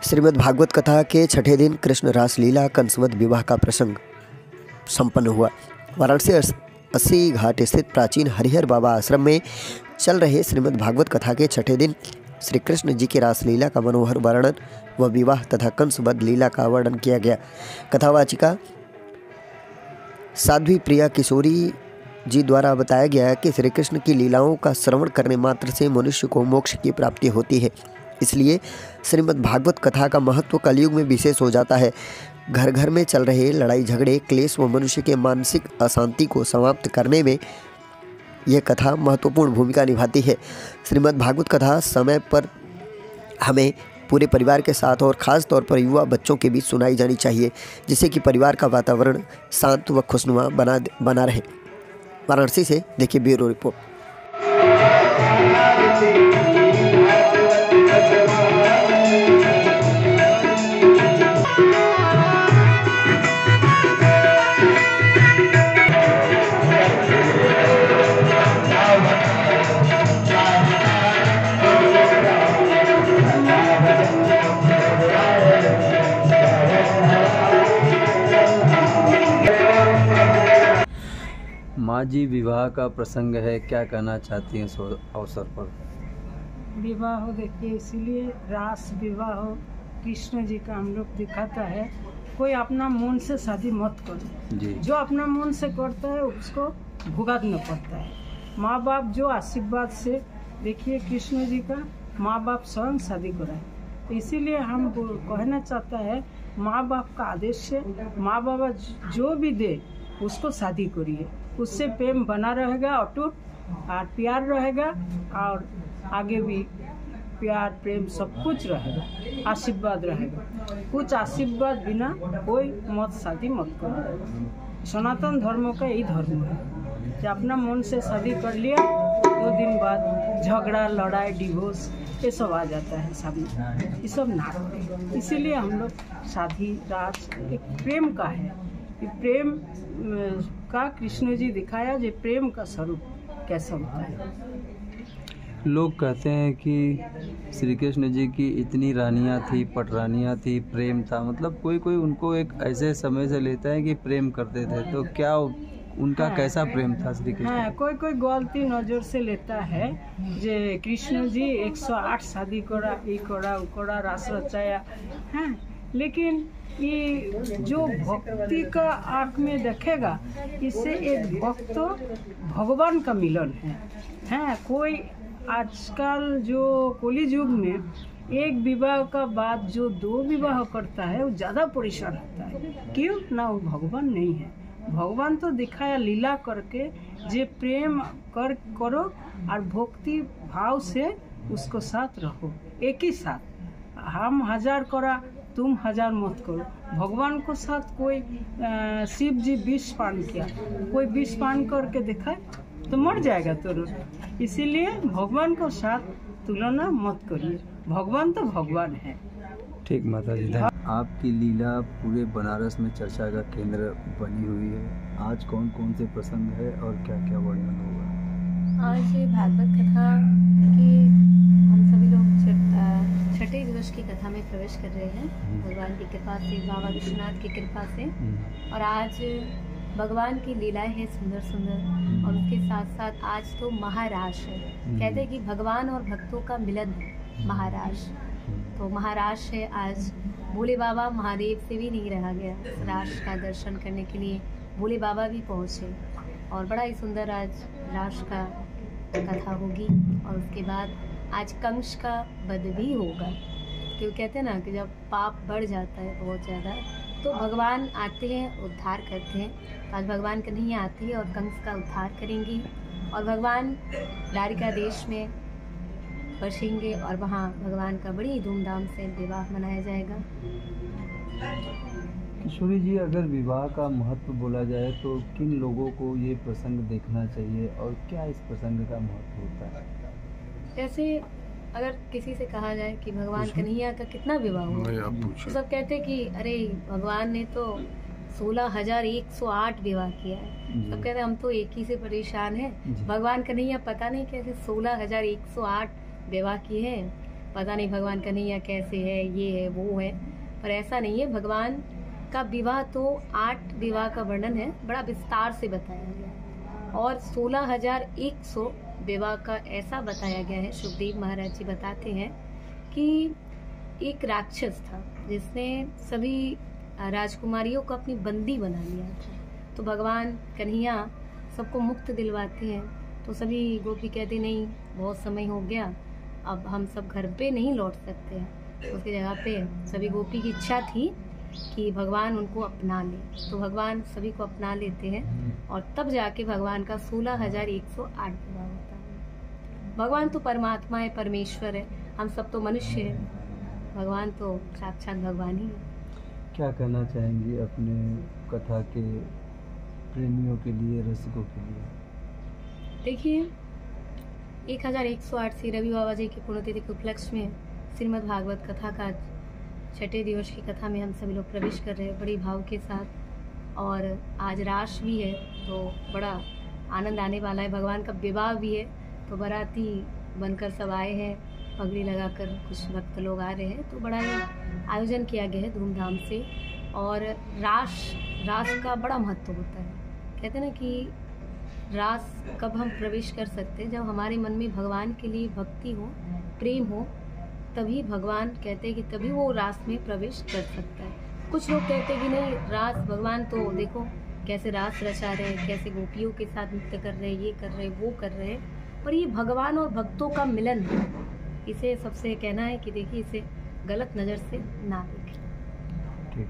श्रीमद् भागवत कथा के छठे दिन कृष्ण रासलीला कंसवध विवाह का प्रसंग संपन्न हुआ। वाराणसी 80 घाट स्थित प्राचीन हरिहर बाबा आश्रम में चल रहे श्रीमद् भागवत कथा के छठे दिन श्री कृष्ण जी की रासलीला का मनोहर वर्णन व विवाह तथा कंसवध लीला का वर्णन किया गया। कथावाचिका साध्वी प्रिया किशोरी जी द्वारा बताया गया है कि श्री कृष्ण की लीलाओं का श्रवण करने मात्र से मनुष्य को मोक्ष की प्राप्ति होती है। इसलिए श्रीमद् भागवत कथा का महत्व कलयुग में विशेष हो जाता है। घर घर में चल रहे लड़ाई झगड़े क्लेश व मनुष्य के मानसिक अशांति को समाप्त करने में यह कथा महत्वपूर्ण भूमिका निभाती है। श्रीमद् भागवत कथा समय पर हमें पूरे परिवार के साथ और ख़ास तौर पर युवा बच्चों के बीच सुनाई जानी चाहिए, जिससे कि परिवार का वातावरण शांत व खुशनुमा बना रहे। वाराणसी से देखिए ब्यूरो रिपोर्ट। माँ जी, विवाह का प्रसंग है, क्या कहना चाहती हैं इस अवसर पर? विवाह हो, देखिए, इसीलिए रास विवाह हो कृष्ण जी का हम लोग दिखाता है। कोई अपना मन से शादी मत करो जी। जो अपना मन से करता है उसको भुगतना पड़ता है। माँ बाप जो आशीर्वाद से, देखिए कृष्ण जी का माँ बाप स्वयं शादी कराए। इसीलिए हम कहना चाहता है, माँ बाप का आदेश से माँ बाप जो भी दे उसको शादी करिए। उससे प्रेम बना रहेगा, अटूट और प्यार रहेगा, और आगे भी प्यार प्रेम सब कुछ रहेगा, आशीर्वाद रहेगा। कुछ आशीर्वाद बिना कोई मत शादी मत करो। सनातन धर्म का यही धर्म है कि अपना मन से शादी कर लिया, 2 दिन बाद झगड़ा लड़ाई डिवोर्स ये सब आ जाता है सामने। ये सब ना करें। इसीलिए हम लोग शादी राज एक प्रेम का है। प्रेम का कृष्ण जी दिखाया, जो प्रेम का स्वरूप कैसा होता है। लोग कहते हैं कि श्री कृष्ण जी की इतनी रानियां थी, पटरानियां थी, प्रेम था, मतलब कोई कोई उनको एक ऐसे समय से लेता है कि प्रेम करते थे, तो क्या उनका कैसा प्रेम था श्री कृष्ण? हाँ, कोई कोई गलती नजर से लेता है जे कृष्ण जी 108 शादी करा, ये करा वो करा, रास रचाया है। लेकिन ये जो भक्ति का आँख में देखेगा, इससे एक भक्त भगवान का मिलन है। हैं, कोई आजकल जो कली युग में एक विवाह का बाद जो 2 विवाह करता है वो ज़्यादा परेशान होता है। क्यों ना? वो भगवान नहीं है। भगवान तो दिखाया लीला करके, जे प्रेम करो और भक्ति भाव से उसको साथ रहो, एक ही साथ। हम 1000 करा, तुम 1000 मत करो। भगवान को साथ कोई शिव जी 20 पान किया, कोई 20 पान करके दिखाए तो मर जाएगा तुरंत। इसीलिए भगवान को साथ तुलना मत करिए। भगवान तो भगवान है। ठीक माता जी, आपकी लीला पूरे बनारस में चर्चा का केंद्र बनी हुई है। आज कौन कौन से प्रसंग है और क्या क्या वर्णन होगा? आज भागवत कथा की हम सभी लोग छठे दिवस की कथा में प्रवेश कर रहे हैं, भगवान की कृपा से, बाबा विश्वनाथ की कृपा से। और आज भगवान की लीलाएं हैं सुंदर सुंदर, और उसके साथ साथ आज तो महाराज है। कहते हैं कि भगवान और भक्तों का मिलन है महाराज। तो महाराज है आज। भोले बाबा महादेव से भी नहीं रहा गया, राज का दर्शन करने के लिए भोले बाबा भी पहुँचे, और बड़ा ही सुंदर आज राज का कथा होगी। और उसके बाद आज कंस का वध भी होगा, क्यों कहते हैं ना कि जब पाप बढ़ जाता है बहुत ज़्यादा तो भगवान आते हैं, उद्धार करते हैं। आज भगवान कन्हैया आती है और कंस का उद्धार करेंगी, और भगवान द्वारिका देश में बसेंगे, और वहाँ भगवान का बड़ी धूमधाम से विवाह मनाया जाएगा। किशोरी जी, अगर विवाह का महत्व बोला जाए तो किन लोगों को ये प्रसंग देखना चाहिए और क्या इस प्रसंग का महत्व होता है? जैसे अगर किसी से कहा जाए कि भगवान कन्हैया का कितना विवाह हुआ, तो सब कहते हैं कि अरे भगवान ने तो 16,108 विवाह किया है। सब कहते हैं हम तो एक ही से परेशान हैं। भगवान कन्हैया पता नहीं कैसे 16,108 विवाह किए हैं। पता नहीं भगवान कन्हैया कैसे है, ये है वो है, पर ऐसा नहीं है। भगवान का विवाह तो 8 विवाह का वर्णन है, बड़ा विस्तार से बताया गया है, और 16,100 विवाह का ऐसा बताया गया है। सुखदेव महाराज जी बताते हैं कि एक राक्षस था जिसने सभी राजकुमारियों को अपनी बंदी बना लिया था। तो भगवान कन्हैया सबको मुक्त दिलवाते हैं, तो सभी गोपी कहते नहीं, बहुत समय हो गया, अब हम सब घर पे नहीं लौट सकते हैं। तो उसकी जगह पे सभी गोपी की इच्छा थी कि भगवान उनको अपना ले, तो भगवान सभी को अपना लेते हैं, और तब जाके भगवान का 16,108 विवाह होता है। भगवान तो परमात्मा है, परमेश्वर है, हम सब तो मनुष्य हैं, भगवान तो साक्षात भगवान ही है। क्या कहना चाहेंगी अपने कथा के प्रेमियों के लिए, रसिकों के लिए? देखिए, 1108 श्री रवि बाबा जी की पुण्यतिथि के उपलक्ष्य में श्रीमद् भागवत कथा का 6ठे दिवस की कथा में हम सभी लोग प्रवेश कर रहे हैं बड़ी भाव के साथ। और आज रास भी है, तो बड़ा आनंद आने वाला है। भगवान का विवाह भी है, तो बाराती बनकर सब आए हैं, पगड़ी लगाकर कुछ भक्त लोग आ रहे हैं, तो बड़ा ही आयोजन किया गया है धूमधाम से। और रास का बड़ा महत्व होता है। कहते हैं ना कि रास कब हम प्रवेश कर सकते हैं, जब हमारे मन में भगवान के लिए भक्ति हो, प्रेम हो, तभी भगवान कहते हैं कि तभी वो रास में प्रवेश कर सकता है। कुछ लोग कहते हैं कि नहीं, रास भगवान तो देखो कैसे रास रचा रहे हैं, कैसे गोपियों के साथ नृत्य कर रहे हैं, ये कर रहे हैं, वो कर रहे हैं, पर ये भगवान और भक्तों का मिलन है। इसे सबसे कहना है कि देखिए, इसे गलत नज़र से ना देखें। ठीक।